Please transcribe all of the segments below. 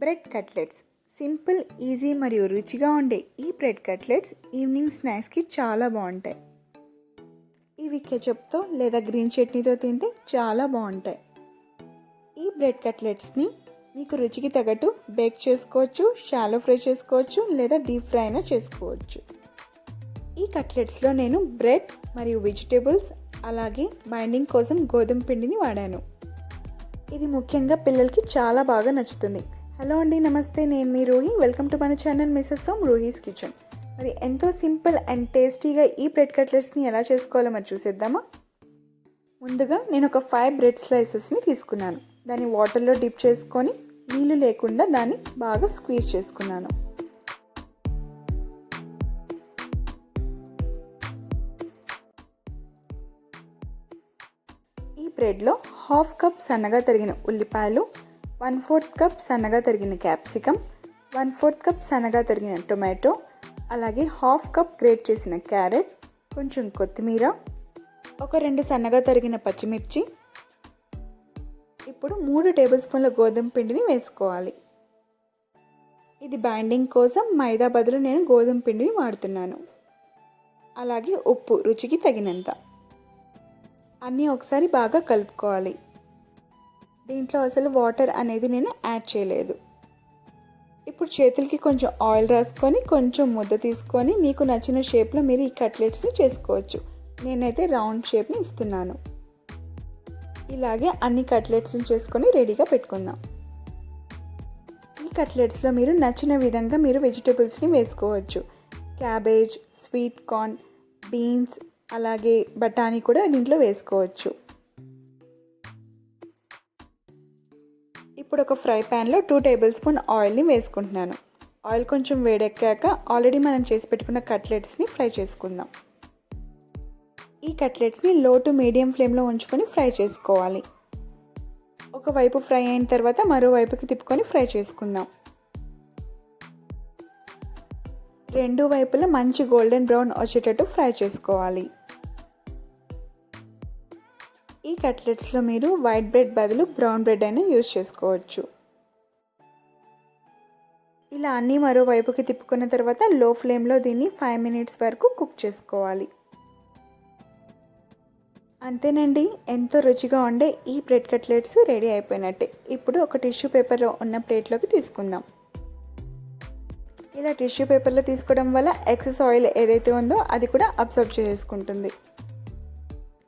Bread cutlets simple, easy మరియు రుచిగా ఉండే ఈ బ్రెడ్ కట్లెట్స్ ఈవినింగ్ స్నాక్స్కి చాలా బాగుంటాయి. ఇవి కెచప్తో లేదా గ్రీన్ చట్నీతో తింటే చాలా బాగుంటాయి. ఈ బ్రెడ్ కట్లెట్స్ని మీకు రుచికి తగ్గట్టు బేక్ చేసుకోవచ్చు, షాలో ఫ్రై చేసుకోవచ్చు లేదా డీప్ ఫ్రై అయినా చేసుకోవచ్చు. ఈ కట్లెట్స్లో నేను బ్రెడ్ మరియు వెజిటేబుల్స్ అలాగే బైండింగ్ కోసం గోధుమ పిండిని వాడాను. ఇది ముఖ్యంగా పిల్లలకి చాలా బాగా నచ్చుతుంది. హలో అండి, నమస్తే, నేను మీ రూహి. వెల్కమ్ టు మన ఛానల్ మిసెస్ సోమ్ రూహీస్ కిచెన్. మరి ఎంతో సింపుల్ అండ్ టేస్టీగా ఈ బ్రెడ్ కట్లెట్స్ని ఎలా చేసుకోవాలో మరి చూసేద్దామా. ముందుగా నేను ఒక 5 బ్రెడ్ స్లైసెస్ని తీసుకున్నాను. దాన్ని వాటర్లో డిప్ చేసుకొని నీళ్ళు లేకుండా దాన్ని బాగా స్క్వీజ్ చేసుకున్నాను. ఈ బ్రెడ్లో 1/2 కప్ సన్నగా తరిగిన ఉల్లిపాయలు, 1/4 కప్ సన్నగా తరిగిన క్యాప్సికమ్, 1/4 కప్ సన్నగా తరిగిన టొమాటో, అలాగే 1/2 కప్ గ్రేట్ చేసిన క్యారెట్, కొంచెం కొత్తిమీర, ఒక 2 సన్నగా తరిగిన పచ్చిమిర్చి. ఇప్పుడు 3 టేబుల్ స్పూన్ల గోధుమ పిండిని వేసుకోవాలి. ఇది బైండింగ్ కోసం మైదా బదులు నేను గోధుమ పిండిని వాడుతున్నాను. అలాగే ఉప్పు రుచికి తగినంత. అన్నీ ఒకసారి బాగా కలుపుకోవాలి. దీంట్లో అసలు వాటర్ అనేది నేను యాడ్ చేయలేదు. ఇప్పుడు చేతులకి కొంచెం ఆయిల్ రాసుకొని కొంచెం ముద్ద తీసుకొని మీకు నచ్చిన షేప్లో మీరు ఈ కట్లెట్స్ని చేసుకోవచ్చు. నేనైతే రౌండ్ షేప్ని ఇస్తున్నాను. ఇలాగే అన్ని కట్లెట్స్ని చేసుకొని రెడీగా పెట్టుకుందాం. ఈ కట్లెట్స్లో మీరు నచ్చిన విధంగా మీరు వెజిటేబుల్స్ని వేసుకోవచ్చు. క్యాబేజ్, స్వీట్ కార్న్, బీన్స్, అలాగే బఠానీ కూడా దీంట్లో వేసుకోవచ్చు. ఇప్పుడు ఒక ఫ్రై ప్యాన్లో 2 టేబుల్ స్పూన్ ఆయిల్ని వేసుకుంటున్నాను. ఆయిల్ కొంచెం వేడెక్కాక ఆల్రెడీ మనం చేసి పెట్టుకున్న కట్లెట్స్ని ఫ్రై చేసుకుందాం. ఈ కట్లెట్స్ని లో టు మీడియం ఫ్లేమ్లో ఉంచుకొని ఫ్రై చేసుకోవాలి. ఒకవైపు ఫ్రై అయిన తర్వాత మరో వైపుకి తిప్పుకొని ఫ్రై చేసుకుందాం. 2 వైపులా మంచి గోల్డెన్ బ్రౌన్ వచ్చేటట్టు ఫ్రై చేసుకోవాలి. ఈ కట్లెట్స్లో మీరు వైట్ బ్రెడ్ బదులు బ్రౌన్ బ్రెడ్ అయినా యూజ్ చేసుకోవచ్చు. ఇలా అన్నీ మరోవైపుకి తిప్పుకున్న తర్వాత లో ఫ్లేమ్లో దీన్ని 5 మినిట్స్ వరకు కుక్ చేసుకోవాలి. అంతేనండి, ఎంతో రుచిగా ఉండే ఈ బ్రెడ్ కట్లెట్స్ రెడీ అయిపోయినట్టే. ఇప్పుడు ఒక టిష్యూ పేపర్లో ఉన్న ప్లేట్లోకి తీసుకుందాం. ఇలా టిష్యూ పేపర్లో తీసుకోవడం వల్ల ఎక్సెస్ ఆయిల్ ఏదైతే ఉందో అది కూడా అబ్జర్వ్ చేసుకుంటుంది.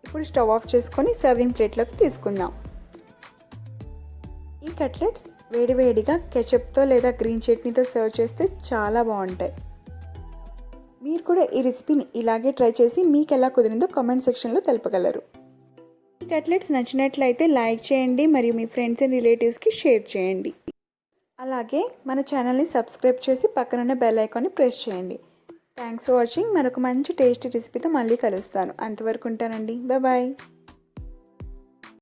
ఇప్పుడు స్టవ్ ఆఫ్ చేసుకొని సర్వింగ్ ప్లేట్లోకి తీసుకుందాం. ఈ కట్లెట్స్ వేడివేడిగా కెచప్తో లేదా గ్రీన్ చట్నీతో సర్వ్ చేస్తే చాలా బాగుంటాయి. మీరు కూడా ఈ రెసిపీని ఇలాగే ట్రై చేసి మీకు ఎలా కుదిరిందో కామెంట్ సెక్షన్లో తెలపగలరు. ఈ కట్లెట్స్ నచ్చినట్లయితే లైక్ చేయండి మరియు మీ ఫ్రెండ్స్ అండ్ రిలేటివ్స్కి షేర్ చేయండి. అలాగే మన ఛానల్ని సబ్స్క్రైబ్ చేసి పక్కనున్న బెల్ ఐకాన్ని ప్రెస్ చేయండి. Thanks for watching. మరొక మంచి టేస్టీ రెసిపీతో మళ్ళీ కలుస్తాను. అంతవరకు ఉంటానండి. బాయ్.